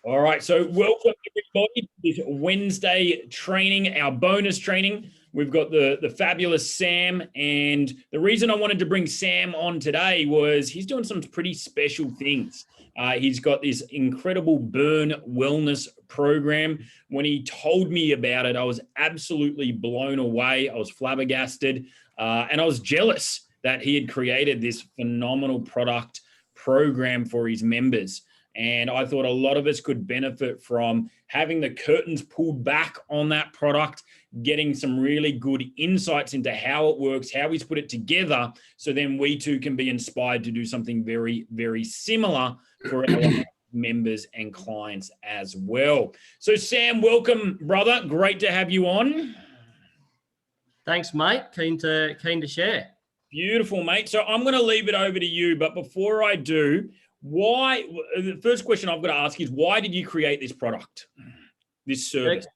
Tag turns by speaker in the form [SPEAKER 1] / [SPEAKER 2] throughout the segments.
[SPEAKER 1] All right, so welcome everybody to this Wednesday training, our bonus training. We've got the fabulous Sam, and the reason I wanted to bring Sam on today was he's doing some pretty special things. He's got this incredible burn wellness program. When he told me about it, I was absolutely blown away. I was flabbergasted, and I was jealous that he had created this phenomenal product program for his members. And I thought a lot of us could benefit from having the curtains pulled back on that product, getting some really good insights into how it works, how he's put it together, so then we too can be inspired to do something very, very similar for our members and clients as well. So Sam, welcome, brother. Great to have you on.
[SPEAKER 2] Thanks, mate. Keen to share.
[SPEAKER 1] Beautiful, mate. So I'm going to leave it over to you. But before I do, the first question I've got to ask is, why did you create this product, this service?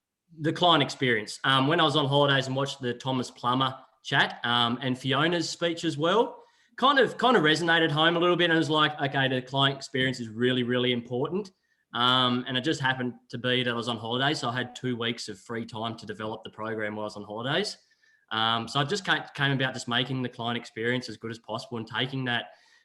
[SPEAKER 2] The client experience. When I was on holidays and watched the Thomas Plummer chat and Fiona's speech as well, kind of resonated home a little bit, and it was like, okay, the client experience is really, really important. And it just happened to be that I was on holidays, so I had 2 weeks of free time to develop the program while I was on holidays. So I just came about just making the client experience as good as possible and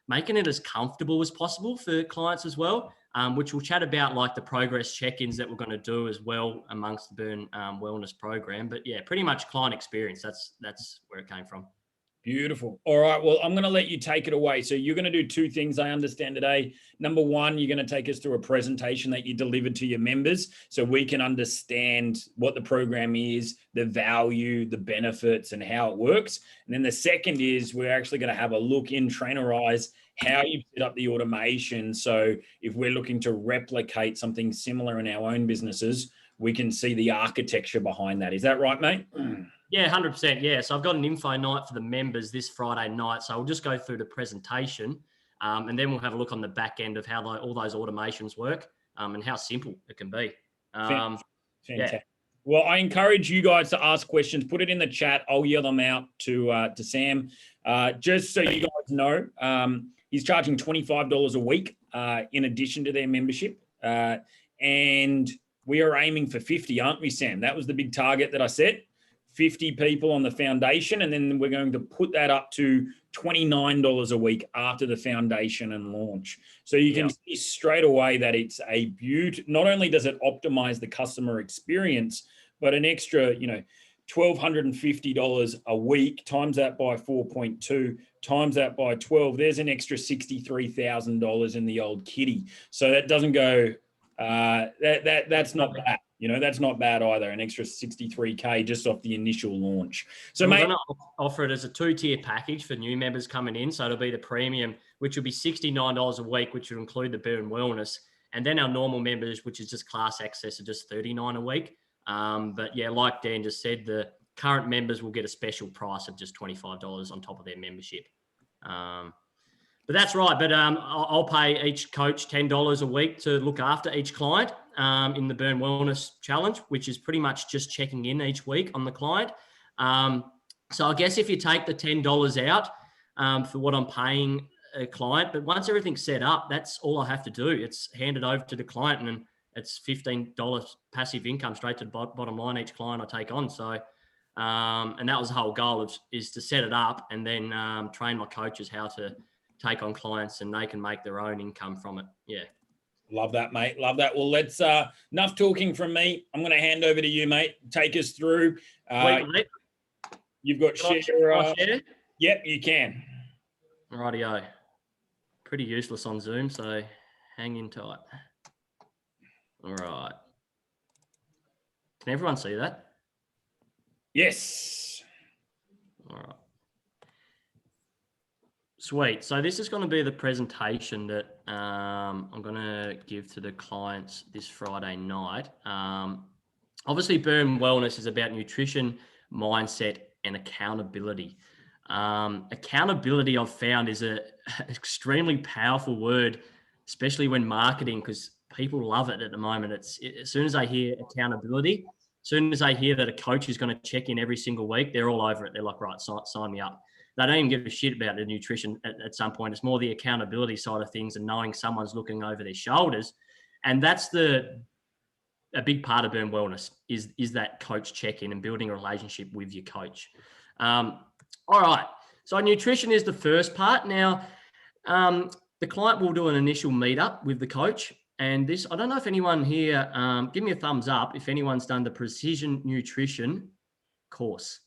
[SPEAKER 2] making it as comfortable as possible for clients as well, which we'll chat about, like the progress check-ins that we're going to do as well amongst the Burn Wellness program. But yeah, pretty much client experience. That's where it came from.
[SPEAKER 1] Beautiful. All right. Well, I'm going to let you take it away. So you're going to do 2 things, I understand, today. Number 1, you're going to take us through a presentation that you delivered to your members so we can understand what the program is, the value, the benefits, and how it works. And then the second is we're actually going to have a look in Trainerize how you set up the automation. So if we're looking to replicate something similar in our own businesses, we can see the architecture behind that. Is that right, mate?
[SPEAKER 2] Yeah, 100%. Yeah. So I've got an info night for the members this Friday night. So I'll just go through the presentation and then we'll have a look on the back end of how all those automations work and how simple it can be.
[SPEAKER 1] Fantastic.
[SPEAKER 2] Yeah.
[SPEAKER 1] Well, I encourage you guys to ask questions. Put it in the chat. I'll yell them out to Sam. Just so you guys know, he's charging $25 a week in addition to their membership. And we are aiming for 50, aren't we, Sam? That was the big target that I set. 50 people on the foundation, and then we're going to put that up to $29 a week after the foundation and launch. So you can see straight away that it's a beauty. Not only does it optimize the customer experience, but an extra, $1,250 a week, times that by 4.2, times that by 12. There's an extra $63,000 in the old kitty. So that doesn't go. That's not bad. That's not bad either. An extra 63K just off the initial launch. So
[SPEAKER 2] we're going to offer it as a 2-tier package for new members coming in. So it'll be the premium, which will be $69 a week, which will include the Burn Wellness. And then our normal members, which is just class access, are just $39 a week. But yeah, like Dan just said, the current members will get a special price of just $25 on top of their membership. But that's right. But I'll pay each coach $10 a week to look after each client in the Burn Wellness Challenge, which is pretty much just checking in each week on the client. So I guess if you take the $10 out for what I'm paying a client, but once everything's set up, that's all I have to do. It's handed over to the client, and then it's $15 passive income straight to the bottom line each client I take on. So, and that was the whole goal is to set it up and then train my coaches how to take on clients, and they can make their own income from it. Yeah.
[SPEAKER 1] Love that, mate. Love that. Well, let's enough talking from me. I'm going to hand over to you, mate. Take us through.
[SPEAKER 2] Wait, mate.
[SPEAKER 1] You've got share.
[SPEAKER 2] Share?
[SPEAKER 1] Yep, you can.
[SPEAKER 2] Rightio. Pretty useless on Zoom, so hang in tight. All right. Can everyone see that?
[SPEAKER 1] Yes.
[SPEAKER 2] All right. Sweet. So this is going to be the presentation that I'm going to give to the clients this Friday night. Obviously, Burn Wellness is about nutrition, mindset, and accountability. Accountability, I've found, is an extremely powerful word, especially when marketing, because people love it at the moment. As soon as they hear accountability, as soon as they hear that a coach is going to check in every single week, they're all over it. They're like, right, sign me up. They don't even give a shit about the nutrition at some point. It's more the accountability side of things and knowing someone's looking over their shoulders. And that's a big part of Burn Wellness is that coach check-in and building a relationship with your coach. All right. So nutrition is the first part. Now, the client will do an initial meetup with the coach. And this, I don't know if anyone here, give me a thumbs up if anyone's done the Precision Nutrition course.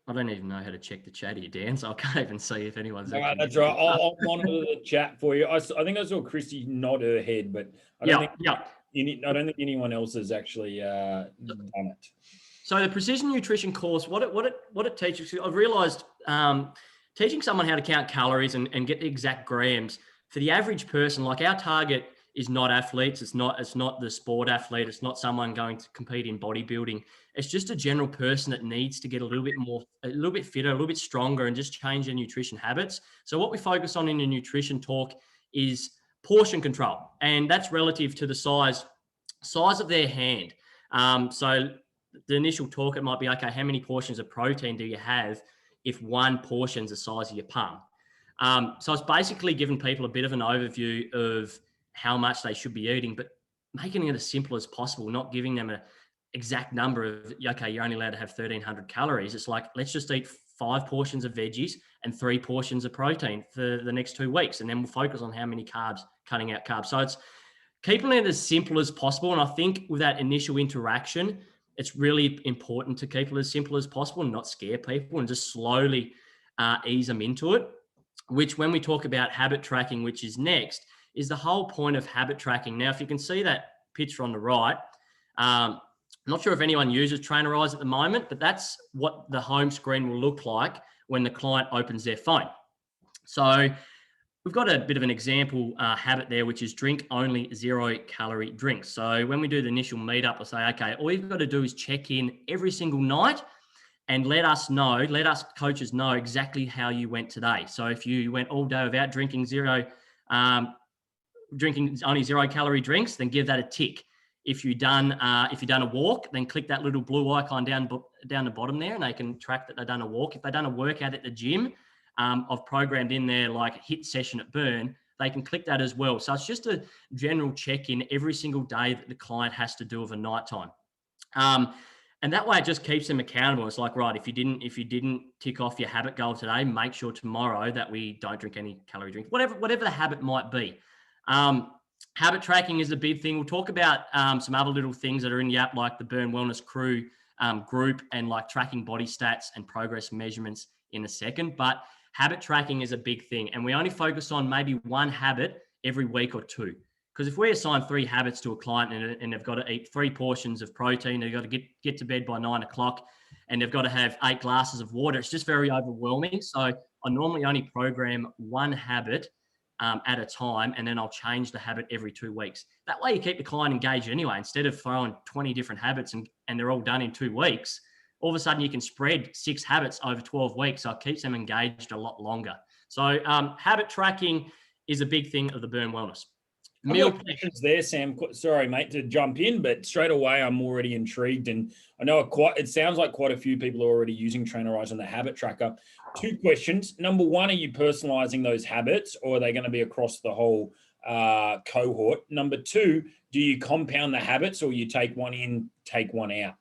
[SPEAKER 2] I don't even know how to check the chat here, Dan, so I can't even see if anyone's.
[SPEAKER 1] All right, that's right. I'll monitor the chat for you. I think I saw Christy nod her head, but I don't think anyone else has actually done it.
[SPEAKER 2] So the Precision Nutrition course, what it teaches, I've realised teaching someone how to count calories and get the exact grams for the average person, like our target is not athletes. It's not the sport athlete. It's not someone going to compete in bodybuilding. It's just a general person that needs to get a little bit fitter, a little bit stronger, and just change their nutrition habits. So what we focus on in the nutrition talk is portion control, and that's relative to the size of their hand. So the initial talk, it might be, okay, how many portions of protein do you have if one portion's the size of your palm? So it's basically giving people a bit of an overview of how much they should be eating, but making it as simple as possible, not giving them an exact number of, okay, you're only allowed to have 1,300 calories. It's like, let's just eat 5 portions of veggies and 3 portions of protein for the next 2 weeks. And then we'll focus on how many carbs, cutting out carbs. So it's keeping it as simple as possible. And I think with that initial interaction, it's really important to keep it as simple as possible and not scare people and just slowly ease them into it, which when we talk about habit tracking, which is next, is the whole point of habit tracking. Now, if you can see that picture on the right, I'm not sure if anyone uses Trainerize at the moment, but that's what the home screen will look like when the client opens their phone. So we've got a bit of an example habit there, which is drink only 0-calorie drinks. So when we do the initial meetup, I'll say, okay, all you've got to do is check in every single night and let us coaches know exactly how you went today. So if you went all day without drinking only 0-calorie drinks, then give that a tick. If you've done a walk, then click that little blue icon down the bottom there, and they can track that they've done a walk. If they've done a workout at the gym, I've programmed in there like HIIT session at Burn, they can click that as well. So it's just a general check-in every single day that the client has to do of a nighttime. And that way it just keeps them accountable. It's like, right, if you didn't tick off your habit goal today, make sure tomorrow that we don't drink any calorie drinks, whatever the habit might be. Habit tracking is a big thing. We'll talk about some other little things that are in the app, like the Burn Wellness Crew group and like tracking body stats and progress measurements in a second. But habit tracking is a big thing. And we only focus on maybe one habit every week or 2. Because if we assign 3 habits to a client and they've got to eat 3 portions of protein, they've got to get to bed by 9 o'clock, and they've got to have 8 glasses of water, it's just very overwhelming. So I normally only program one habit at a time, and then I'll change the habit every 2 weeks. That way you keep the client engaged anyway. Instead of throwing 20 different habits and they're all done in 2 weeks, all of a sudden you can spread 6 habits over 12 weeks. So it keeps them engaged a lot longer. So habit tracking is a big thing of the Burn Wellness.
[SPEAKER 1] Meal questions there, Sam. Sorry, mate, to jump in, but straight away I'm already intrigued, and I know it sounds like quite a few people are already using Trainerize on the habit tracker. 2 questions. Number 1, are you personalizing those habits, or are they going to be across the whole cohort? Number 2, do you compound the habits, or you take one in, take one out?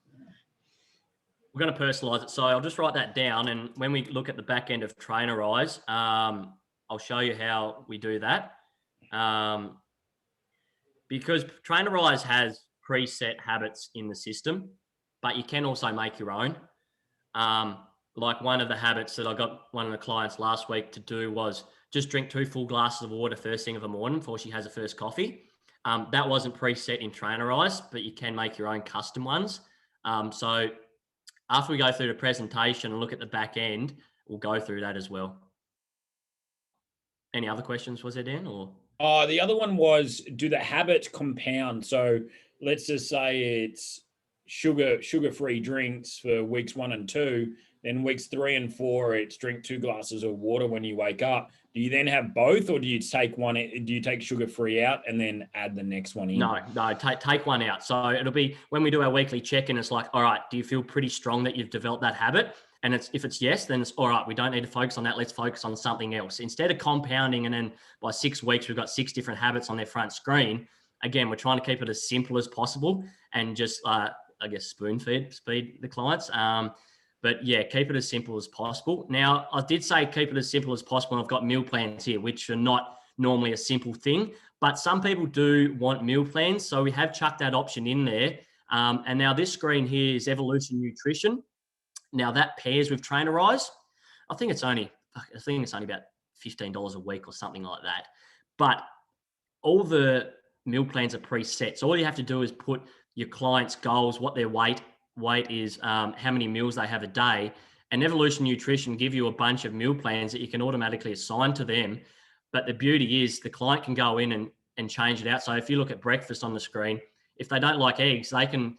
[SPEAKER 2] We're going to personalize it. So I'll just write that down, and when we look at the back end of Trainerize, I'll show you how we do that. Because Trainerize has preset habits in the system, but you can also make your own. Like one of the habits that I got one of the clients last week to do was just drink 2 full glasses of water first thing of the morning before she has her first coffee. That wasn't preset in Trainerize, but you can make your own custom ones. So after we go through the presentation and look at the back end, we'll go through that as well. Any other questions, was there, Dan? Or
[SPEAKER 1] the other one was, do the habits compound? So let's just say it's sugar-free drinks for weeks 1 and 2. Then weeks 3 and 4, it's drink 2 glasses of water when you wake up. Do you then have both, or do you take one? Do you take sugar-free out and then add the next one in?
[SPEAKER 2] No, take one out. So it'll be when we do our weekly check-in, it's like, all right, do you feel pretty strong that you've developed that habit? And if it's yes, then it's all right. We don't need to focus on that. Let's focus on something else. Instead of compounding and then by 6 weeks, we've got 6 different habits on their front screen. Again, we're trying to keep it as simple as possible and just, I guess, spoon feed the clients. But yeah, keep it as simple as possible. Now, I did say keep it as simple as possible. And I've got meal plans here, which are not normally a simple thing, but some people do want meal plans. So we have chucked that option in there. And now this screen here is Evolution Nutrition. Now that pairs with Trainerize. I think it's only about $15 a week or something like that. But all the meal plans are preset. So all you have to do is put your clients' goals, what their weight is, how many meals they have a day, and Evolution Nutrition give you a bunch of meal plans that you can automatically assign to them. But the beauty is the client can go in and change it out. So if you look at breakfast on the screen, if they don't like eggs, they can,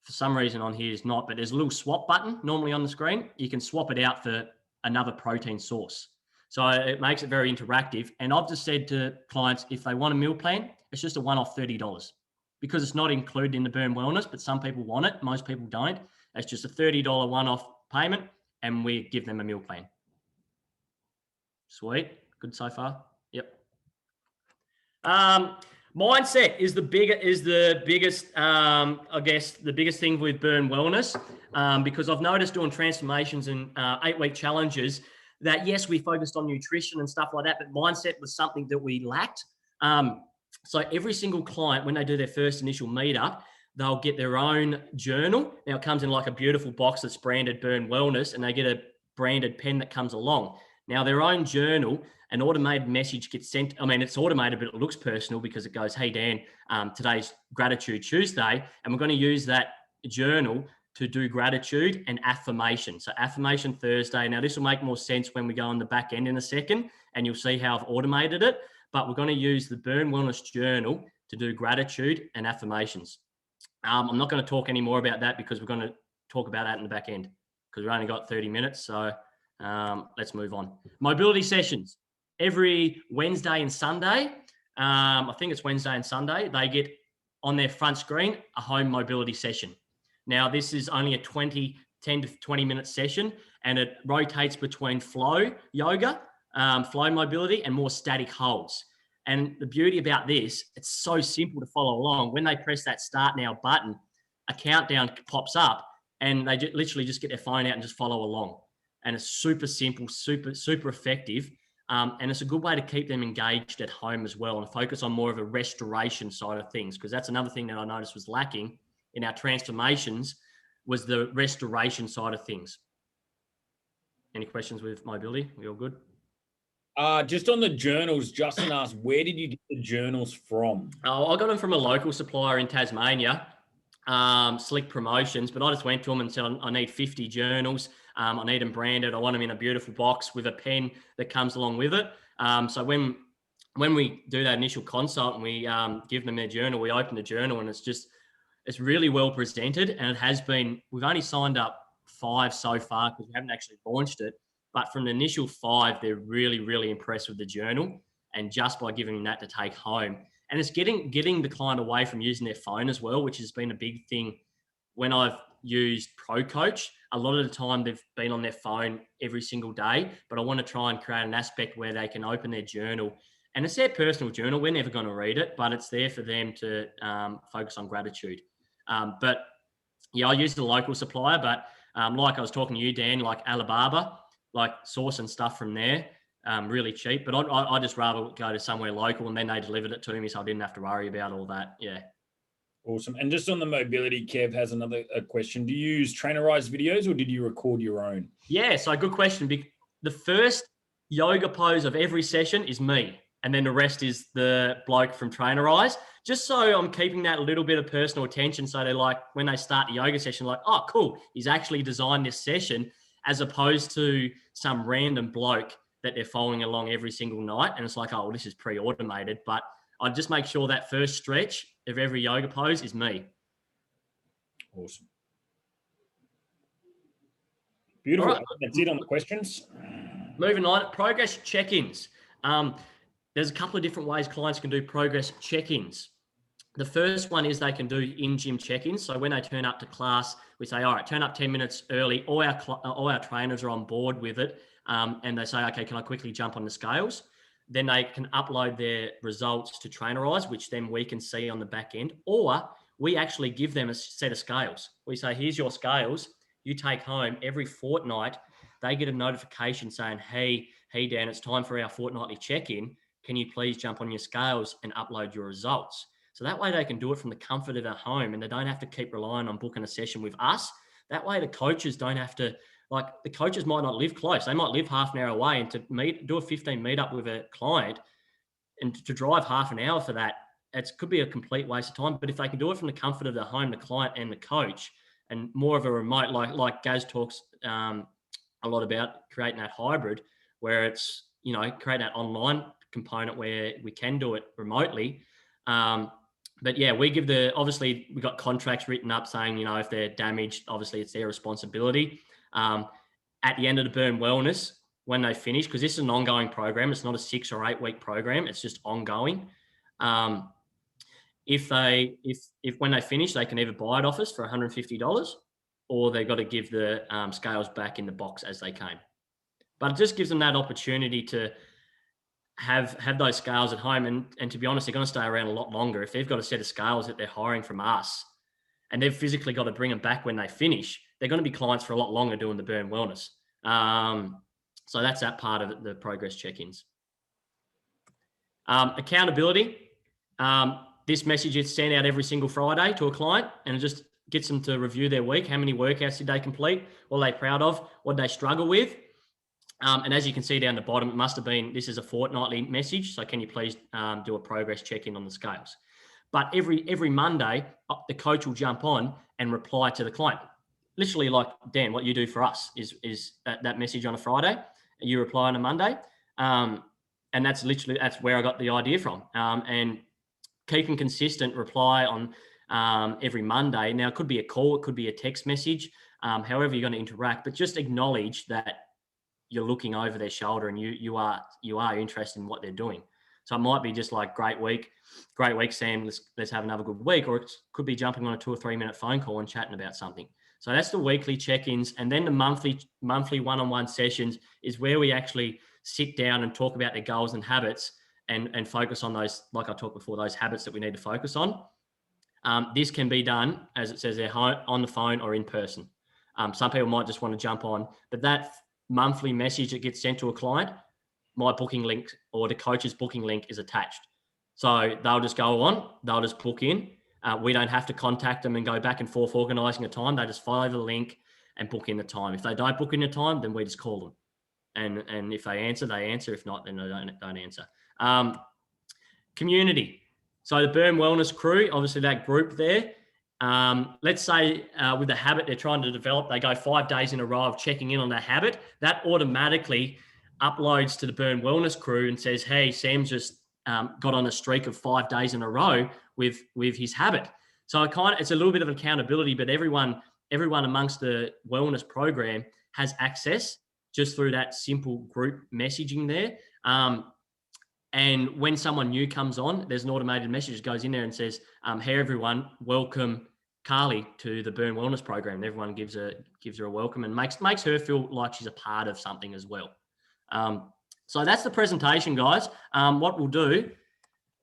[SPEAKER 2] for some reason on here is not, but there's a little swap button normally on the screen. You can swap it out for another protein source. So it makes it very interactive. And I've just said to clients, if they want a meal plan, it's just a one-off $30 because it's not included in the Burn Wellness, but some people want it. Most people don't. It's just a $30 one-off payment and we give them a meal plan. Sweet. Good so far. Yep. Mindset is the biggest, I guess, the biggest thing with Burn Wellness, because I've noticed doing transformations and 8-week challenges that, yes, we focused on nutrition and stuff like that, but mindset was something that we lacked. So every single client, when they do their first initial meetup, they'll get their own journal. Now it comes in like a beautiful box that's branded Burn Wellness, and they get a branded pen that comes along. Now their own journal, an automated message gets sent. I mean, it's automated, but it looks personal because it goes, hey, Dan, today's Gratitude Tuesday, and we're going to use that journal to do gratitude and affirmation. So affirmation Thursday. Now this will make more sense when we go on the back end in a second, and you'll see how I've automated it. But we're going to use the Burn Wellness journal to do gratitude and affirmations. I'm not going to talk any more about that because we're going to talk about that in the back end because we've only got 30 minutes. So let's move on. Mobility sessions every Wednesday and Sunday. I think it's Wednesday and Sunday. They get on their front screen a home mobility session. Now, this is only a 10 to 20 minute session, and it rotates between flow yoga, flow mobility, and more static holds. And the beauty about this, it's so simple to follow along. When they press that start now button, a countdown pops up and they literally just get their phone out and just follow along. And it's super simple, super effective. And it's a good way to keep them engaged at home as well and focus on more of a restoration side of things. Because that's another thing that I noticed was lacking in our transformations was the restoration side of things. Any questions with mobility? We all good?
[SPEAKER 1] Just on the journals, Justin asked, where did you get the journals from?
[SPEAKER 2] Oh, I got them from a local supplier in Tasmania, Slick Promotions, but I just went to them and said, I need 50 journals. I need them branded. I want them in a beautiful box with a pen that comes along with it. So when we do that initial consult and we give them their journal, we open the journal and it's really well presented. And it has been, we've only signed up 5 so far because we haven't actually launched it. But from the initial 5, they're really, really impressed with the journal and just by giving them that to take home. And it's getting the client away from using their phone as well, which has been a big thing. When I've used Pro Coach, a lot of the time they've been on their phone every single day, but I want to try and create an aspect where they can open their journal. And it's their personal journal. We're never going to read it, but it's there for them to focus on gratitude. But yeah, I use the local supplier, but like I was talking to you, Dan, like Alibaba, like source and stuff from there, really cheap. But I just rather go to somewhere local and then they delivered it to me so I didn't have to worry about all that. Yeah.
[SPEAKER 1] Awesome. And just on the mobility, Kev has another question. Do you use Trainerize videos or did you record your own?
[SPEAKER 2] Yeah, so good question. The first yoga pose of every session is me. And then the rest is the bloke from Trainerize. Just so I'm keeping that little bit of personal attention. So they're like, when they start the yoga session, like, oh, cool. He's actually designed this session as opposed to some random bloke that they're following along every single night. And it's like, oh, well, this is pre-automated. But I just make sure that first stretch of every yoga pose is me.
[SPEAKER 1] Awesome. Beautiful.
[SPEAKER 2] Right.
[SPEAKER 1] That's it on the questions.
[SPEAKER 2] Moving on, progress check-ins. There's a couple of different ways clients can do progress check-ins. The first one is they can do in-gym check-ins. So when they turn up to class, we say, all right, turn up 10 minutes early. All our trainers are on board with it. And they say, okay, can I quickly jump on the scales? Then they can upload their results to Trainerize, which then we can see on the back end. Or we actually give them a set of scales. We say, here's your scales. You take home every fortnight. They get a notification saying, hey, Dan, it's time for our fortnightly check-in. Can you please jump on your scales and upload your results? So that way they can do it from the comfort of their home and they don't have to keep relying on booking a session with us. That way the coaches don't have to, like the coaches might not live close. They might live half an hour away, and to do a 15 meetup with a client and to drive half an hour for that, it could be a complete waste of time. But if they can do it from the comfort of their home, the client and the coach, and more of a remote, like Gaz talks a lot about creating that hybrid where it's, create that online component where we can do it remotely. But yeah, obviously we've got contracts written up saying, if they're damaged, obviously it's their responsibility. At the end of the Burn Wellness, when they finish, because this is an ongoing program, it's not a 6 or 8 week program, it's just ongoing. If when they finish, they can either buy it off us for $150 or they've got to give the scales back in the box as they came. But it just gives them that opportunity to have those scales at home. And to be honest, they're going to stay around a lot longer. If they've got a set of scales that they're hiring from us and they've physically got to bring them back when they finish, they're going to be clients for a lot longer doing the Burn Wellness. So that's that part of the progress check-ins. Accountability. This message is sent out every single Friday to a client, and it just gets them to review their week. How many workouts did they complete? What are they proud of? What did they struggle with? And as you can see down the bottom, it must have been, this is a fortnightly message. So can you please do a progress check-in on the scales? But every Monday, the coach will jump on and reply to the client. Literally like, Dan, what you do for us is that message on a Friday. You reply on a Monday. And that's where I got the idea from. And keeping consistent reply on every Monday. Now, it could be a call, it could be a text message, however you're going to interact, but just acknowledge that you're looking over their shoulder and you are interested in what they're doing. So it might be just like, great week, Sam, let's have another good week. Or it could be jumping on a 2 or 3 minute phone call and chatting about something. So that's the weekly check-ins. And then the monthly one-on-one sessions is where we actually sit down and talk about their goals and habits and focus on those, like I talked before, those habits that we need to focus on. This can be done, as it says there, on the phone or in person. Some people might just want to jump on, but that monthly message that gets sent to a client, my booking link or the coach's booking link is attached. So they'll just go on, they'll just book in. We don't have to contact them and go back and forth organising a time. They just follow the link and book in the time. If they don't book in the time, then we just call them. And if they answer, they answer. If not, then they don't answer. Community. So the Burn Wellness crew, obviously that group there. Let's say with a habit they're trying to develop, they go 5 days in a row of checking in on that habit. That automatically uploads to the Burn Wellness crew and says, hey, Sam's just got on a streak of 5 days in a row with his habit. So it's a little bit of accountability, but everyone amongst the wellness program has access just through that simple group messaging there. And when someone new comes on, there's an automated message that goes in there and says, hey, everyone, welcome Carly to the Burn Wellness program. And everyone gives her a welcome and makes her feel like she's a part of something as well. So that's the presentation, guys. What we'll do.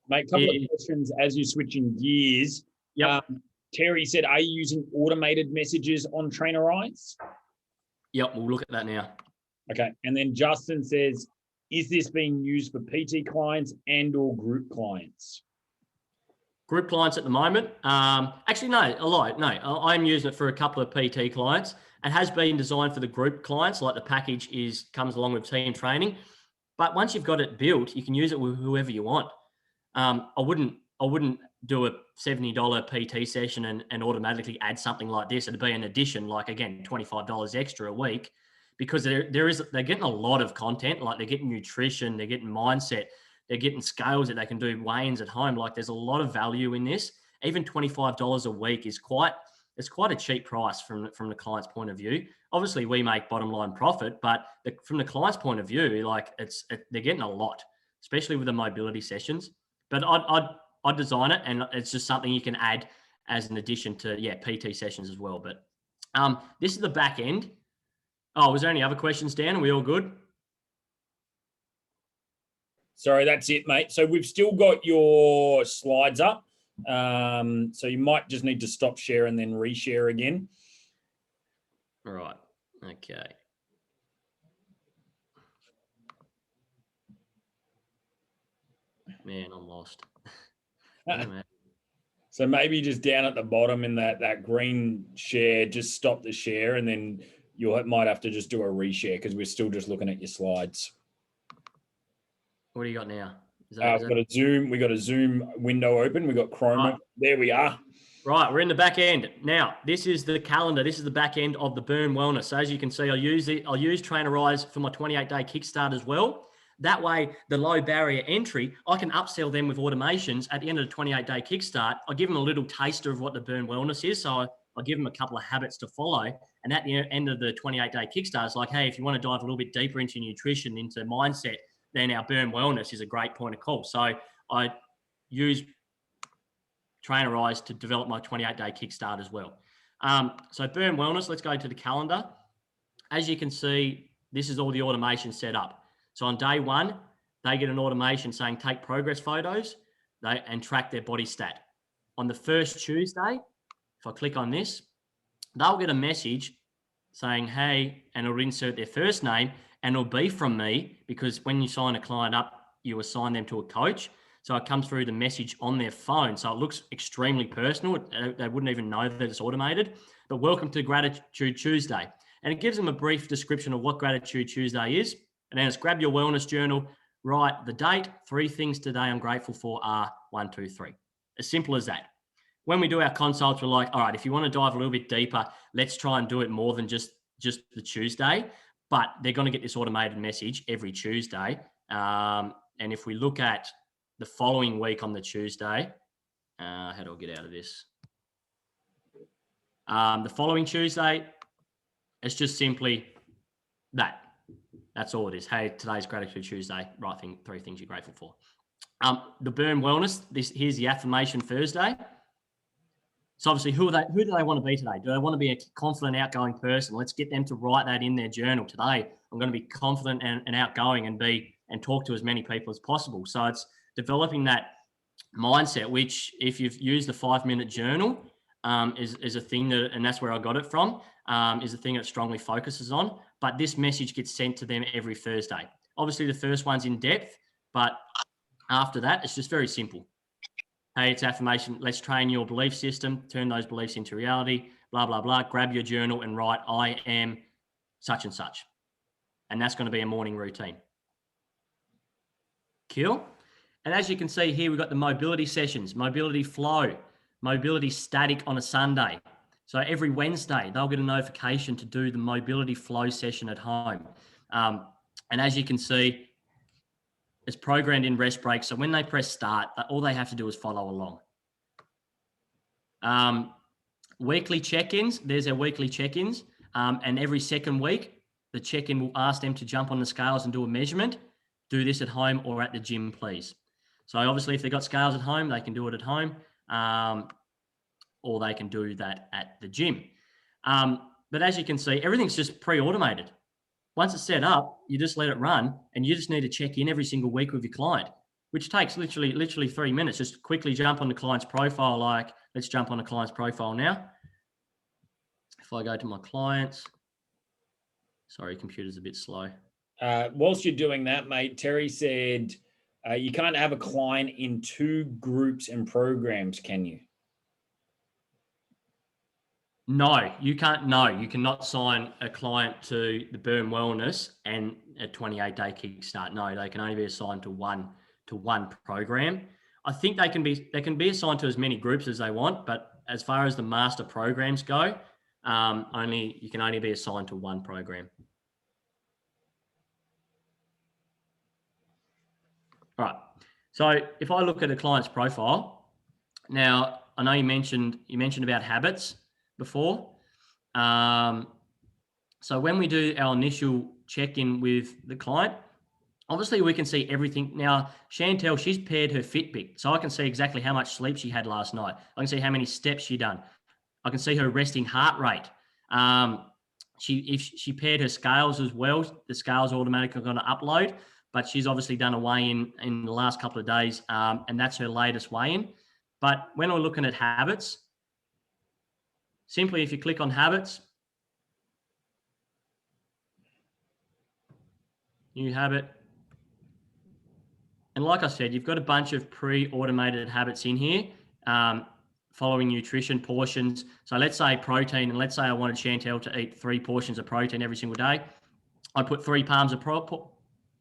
[SPEAKER 1] Mate, a couple of questions as you're switching gears.
[SPEAKER 2] Yep.
[SPEAKER 1] Terry said, are you using automated messages on Trainerize?
[SPEAKER 2] Yep, we'll look at that now.
[SPEAKER 1] Okay. And then Justin says, is this being used for PT clients and or group clients?
[SPEAKER 2] Group clients at the moment. Actually, no, a lot. No, I'm using it for a couple of PT clients. It has been designed for the group clients, like the package comes along with team training. But once you've got it built, you can use it with whoever you want. I wouldn't do a $70 PT session and automatically add something like this. It'd be an addition, like again, $25 extra a week, because they're getting a lot of content. Like they're getting nutrition, they're getting mindset, they're getting scales that they can do weigh-ins at home. Like there's a lot of value in this. Even $25 a week is quite a cheap price from the client's point of view. Obviously, we make bottom line profit, but from the client's point of view, like they're getting a lot, especially with the mobility sessions. But I'd design it, and it's just something you can add as an addition to PT sessions as well. But This is the back end. Oh, was there any other questions, Dan? Are we all good?
[SPEAKER 1] Sorry, that's it, mate. So we've still got your slides up. So you might just need to stop share and then reshare again.
[SPEAKER 2] All right. Okay. Man, I'm lost.
[SPEAKER 1] So maybe just down at the bottom in that green share, just stop the share, and then you might have to just do a reshare because we're still just looking at your slides.
[SPEAKER 2] What do you got now?
[SPEAKER 1] We got a Zoom window open. We got Chrome.
[SPEAKER 2] Right.
[SPEAKER 1] There we are.
[SPEAKER 2] Right, we're in the back end. Now, this is the calendar. This is the back end of the Burn Wellness. So as you can see, I'll use Trainerize for my 28-day kickstart as well. That way, the low barrier entry, I can upsell them with automations at the end of the 28-day kickstart. I'll give them a little taster of what the Burn Wellness is. So I'll give them a couple of habits to follow. And at the end of the 28-day kickstart, it's like, hey, if you want to dive a little bit deeper into nutrition, into mindset, then our Burn Wellness is a great point of call. So I use Trainerize to develop my 28-day kickstart as well. So Burn Wellness, let's go to the calendar. As you can see, this is all the automation set up. So on day one, they get an automation saying take progress photos and track their body stat. On the first Tuesday, if I click on this, they'll get a message saying, hey, and it'll insert their first name, and it'll be from me, because when you sign a client up, you assign them to a coach. So it comes through the message on their phone. So it looks extremely personal. They wouldn't even know that it's automated. But welcome to Gratitude Tuesday. And it gives them a brief description of what Gratitude Tuesday is. And then it's grab your wellness journal, write the date. 3 things today I'm grateful for are 1, 2, 3. As simple as that. When we do our consults, we're like, all right, if you want to dive a little bit deeper, let's try and do it more than just the Tuesday. But they're going to get this automated message every Tuesday. And if we look at the following week on the Tuesday, how do I get out of this? The following Tuesday, it's just simply that. That's all it is. Hey, today's Gratitude Tuesday. Right thing, 3 things you're grateful for. The Burn Wellness. Here's the affirmation Thursday. So obviously, who do they want to be today? Do they want to be a confident, outgoing person? Let's get them to write that in their journal. Today, I'm going to be confident and outgoing and talk to as many people as possible. So it's developing that mindset, which if you've used the 5-minute journal, is a thing that, and that's where I got it from, is a thing that strongly focuses on. But this message gets sent to them every Thursday. Obviously, the first one's in depth, but after that, it's just very simple. Hey, it's affirmation. Let's train your belief system, turn those beliefs into reality, blah, blah, blah. Grab your journal and write, I am such and such. And that's going to be a morning routine. Cool. And as you can see here, we've got the mobility sessions, mobility flow, mobility static on a Sunday. So every Wednesday, they'll get a notification to do the mobility flow session at home. And as you can see, it's programmed in rest breaks. So when they press start, all they have to do is follow along. Weekly check-ins, there's their weekly check-ins. And every second week, the check-in will ask them to jump on the scales and do a measurement. Do this at home or at the gym, please. So obviously, if they've got scales at home, they can do it at home. Or they can do that at the gym. But as you can see, everything's just pre-automated. Once it's set up, you just let it run, and you just need to check in every single week with your client, which takes literally 3 minutes. Just quickly jump on the client's profile. Like, let's jump on the client's profile now. If I go to my clients, sorry, computer's a bit slow.
[SPEAKER 1] Whilst you're doing that, mate, Terry said you can't have a client in 2 groups and programs, can you?
[SPEAKER 2] No, you can't. No, you cannot sign a client to the Burn Wellness and a 28-day kickstart. No, they can only be assigned to one program. I think they can be assigned to as many groups as they want, but as far as the master programs go, you can only be assigned to one program. All right. So if I look at a client's profile, now I know you mentioned about habits before. So when we do our initial check-in with the client, obviously we can see everything. Now, Chantel, she's paired her Fitbit. So I can see exactly how much sleep she had last night. I can see how many steps she done. I can see her resting heart rate. If she paired her scales as well, the scales are automatically going to upload. But she's obviously done a weigh-in in the last couple of days, and that's her latest weigh-in. But when we're looking at habits, simply if you click on habits, new habit. And like I said, you've got a bunch of pre-automated habits in here, following nutrition portions. So let's say protein, and let's say I wanted Chantel to eat 3 portions of protein every single day. I put 3 palms of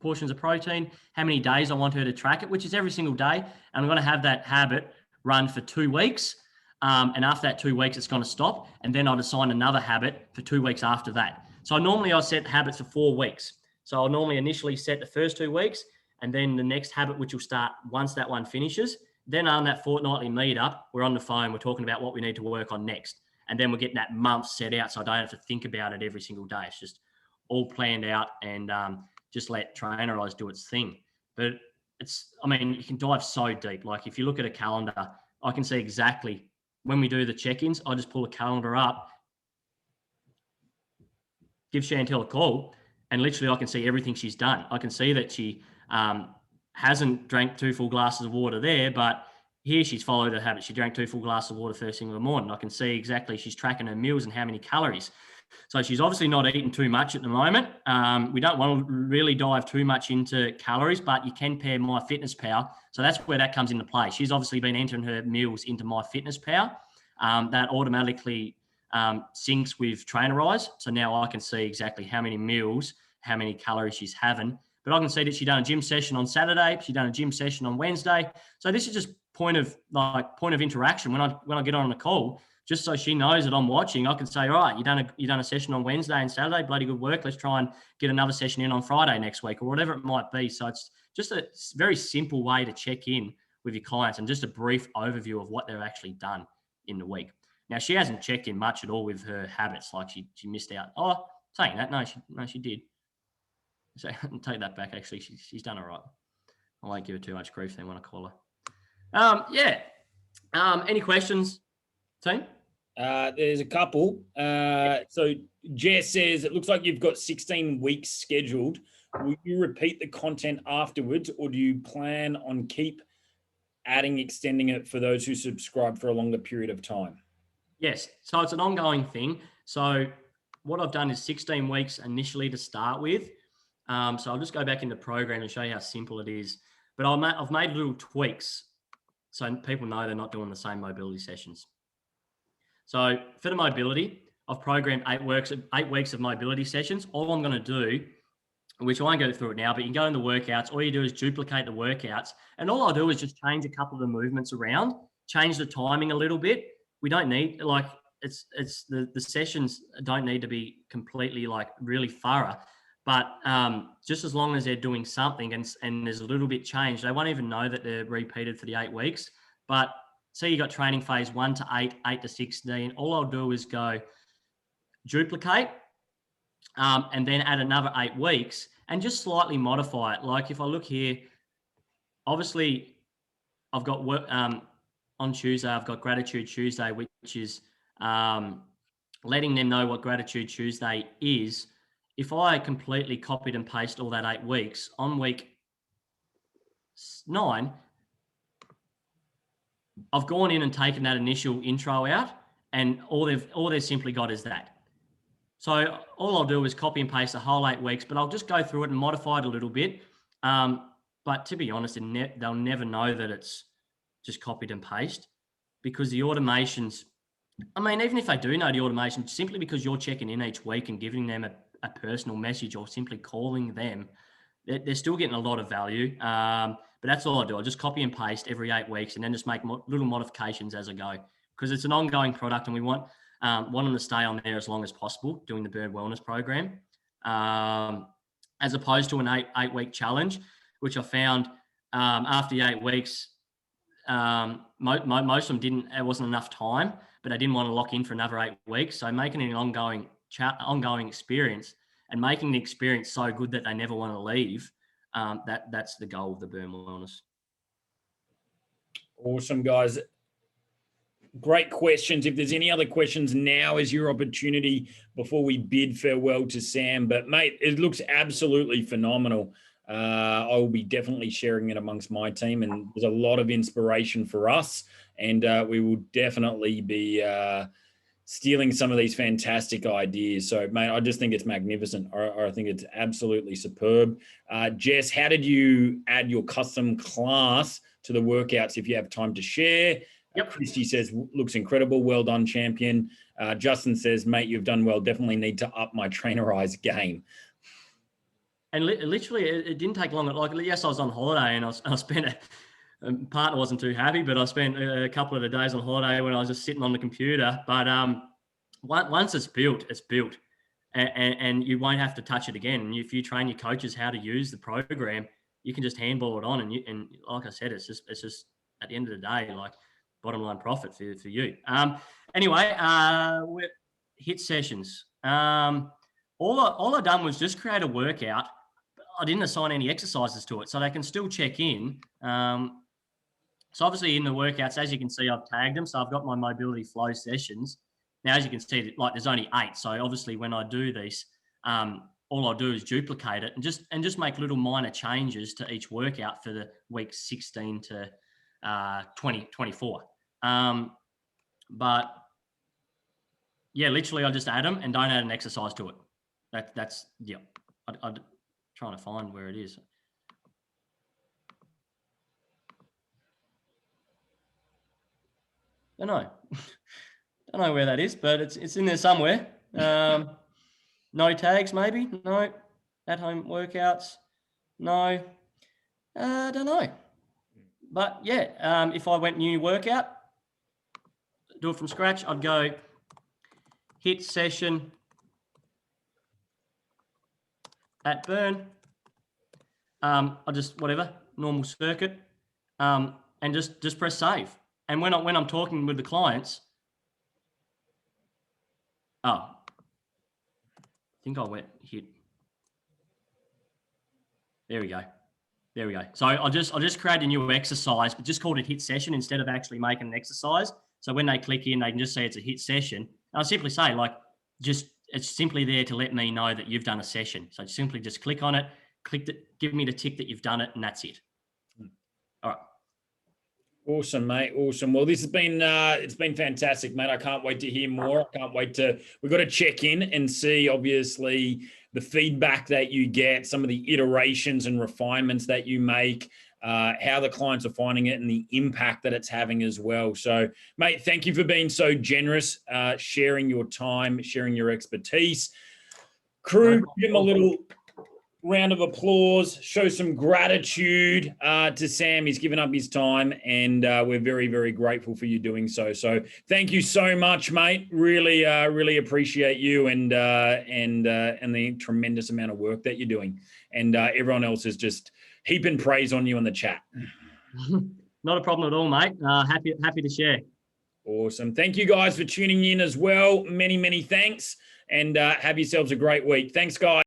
[SPEAKER 2] portions of protein, how many days I want her to track it, which is every single day. And I'm going to have that habit run for 2 weeks. And after that 2 weeks, it's going to stop. And then I'll assign another habit for 2 weeks after that. So normally I'll set habits for 4 weeks. So I'll normally initially set the first 2 weeks, and then the next habit, which will start once that one finishes. Then on that fortnightly meetup, we're on the phone, we're talking about what we need to work on next. And then we're getting that month set out, so I don't have to think about it every single day. It's just all planned out, and just let Trainerize do its thing. But you can dive so deep. Like if you look at a calendar, I can see exactly when we do the check-ins, I just pull a calendar up, give Chantel a call, and literally I can see everything she's done. I can see that she hasn't drank 2 full glasses of water there, but here she's followed her habit. She drank 2 full glasses of water first thing in the morning. I can see exactly she's tracking her meals and how many calories. So she's obviously not eating too much at the moment. We don't want to really dive too much into calories, but you can pair MyFitnessPal. So that's where that comes into play. She's obviously been entering her meals into MyFitnessPal. That automatically syncs with Trainerize. So now I can see exactly how many meals, how many calories she's having. But I can see that she done a gym session on Saturday. She done a gym session on Wednesday. So this is just point of interaction. When I get on a call, just so she knows that I'm watching, I can say, all right, you done a session on Wednesday and Saturday, bloody good work. Let's try and get another session in on Friday next week, or whatever it might be. So it's just a very simple way to check in with your clients, and just a brief overview of what they've actually done in the week. Now, she hasn't checked in much at all with her habits. Like she missed out. Oh, saying that, no, she did. So take that back. Actually, she's done all right. I won't give her too much grief then when I call her. Any questions, team?
[SPEAKER 1] There's a couple. So Jess says, it looks like you've got 16 weeks scheduled. Will you repeat the content afterwards, or do you plan on keep extending it for those who subscribe for a longer period of time?
[SPEAKER 2] Yes. So it's an ongoing thing. So what I've done is 16 weeks initially to start with. So I'll just go back in the program and show you how simple it is. But I've made little tweaks so people know they're not doing the same mobility sessions. So for the mobility, I've programmed 8 weeks of mobility sessions. All I'm going to do, which I won't go through it now, but you can go in the workouts. All you do is duplicate the workouts. And all I'll do is just change a couple of the movements around, change the timing a little bit. We don't need, the sessions don't need to be completely really thorough. But just as long as they're doing something and there's a little bit change, they won't even know that they're repeated for the 8 weeks. But say you got training phase 1 to 8, 8 to 16. All I'll do is go duplicate and then add another 8 weeks and just slightly modify it. Like if I look here, obviously I've got work on Tuesday, I've got Gratitude Tuesday, which is letting them know what Gratitude Tuesday is. If I completely copied and pasted all that 8 weeks, on week 9, I've gone in and taken that initial intro out, and all they've simply got is that. So all I'll do is copy and paste the whole 8 weeks, but I'll just go through it and modify it a little bit. But to be honest, they'll never know that it's just copied and paste, because the automations, even if they do know the automation, simply because you're checking in each week and giving them a personal message or simply calling them, they're still getting a lot of value. But that's all I do. I just copy and paste every 8 weeks and then just make little modifications as I go, because it's an ongoing product and we want them to stay on there as long as possible doing the Burn Wellness program, as opposed to an 8-week challenge, which I found after the 8 weeks, most of them it wasn't enough time, but I didn't want to lock in for another 8 weeks. So making it an ongoing experience and making the experience so good that they never want to leave, that's the goal of the Burn Wellness.
[SPEAKER 1] Awesome, guys. Great questions. If there's any other questions, now is your opportunity before we bid farewell to Sam. But mate, it looks absolutely phenomenal. I will be definitely sharing it amongst my team, and there's a lot of inspiration for us. And we will definitely be stealing some of these fantastic ideas. So, mate, I just think it's magnificent. I think it's absolutely superb. Jess, how did you add your custom class to the workouts if you have time to share?
[SPEAKER 2] Yep.
[SPEAKER 1] Christy says, looks incredible. Well done, champion. Justin says, mate, you've done well. Definitely need to up my trainerized game.
[SPEAKER 2] And literally, it didn't take long. Like, yes, I was on holiday and I spent partner wasn't too happy, but I spent a couple of the days on holiday when I was just sitting on the computer. But once it's built, it's built. And you won't have to touch it again. And if you train your coaches how to use the program, you can just handball it on. And like I said, it's just at the end of the day, like, bottom line profit for you. Anyway, with hit sessions. All I done was just create a workout. I didn't assign any exercises to it, so they can still check in. So obviously in the workouts, as you can see, I've tagged them. So I've got my mobility flow sessions. Now, as you can see, like there's only 8. So obviously when I do this, all I do is duplicate it and just make little minor changes to each workout for the week 16 to 24. But yeah, literally I just add them and don't add an exercise to it. That's yeah. I'm trying to find where it is. Don't know where that is, but it's in there somewhere. No tags, maybe. No. At home workouts. No. Don't know. But yeah, if I went new workout, do it from scratch, I'd go hit session at burn. I just whatever, normal circuit, and just press save. And when I'm talking with the clients, I think I went hit. There we go. So I'll just create a new exercise, but just called it hit session instead of actually making an exercise. So when they click in, they can just say it's a hit session. And I'll simply say it's simply there to let me know that you've done a session. So simply just click on it, give me the tick that you've done it, and that's it. All right.
[SPEAKER 1] Awesome, mate. Awesome. Well, this has been it's been fantastic, mate. I can't wait to hear more. I can't wait we've got to check in and see, obviously, the feedback that you get, some of the iterations and refinements that you make, how the clients are finding it and the impact that it's having as well. So, mate, thank you for being so generous, sharing your time, sharing your expertise. Crew, give him a little round of applause, show some gratitude to Sam. He's given up his time, and we're very, very grateful for you doing so. So thank you so much, mate. Really, really appreciate you and the tremendous amount of work that you're doing. And everyone else is just heaping praise on you in the chat.
[SPEAKER 2] Not a problem at all, mate. Happy to share.
[SPEAKER 1] Awesome. Thank you guys for tuning in as well. Many, many thanks, and have yourselves a great week. Thanks, guys.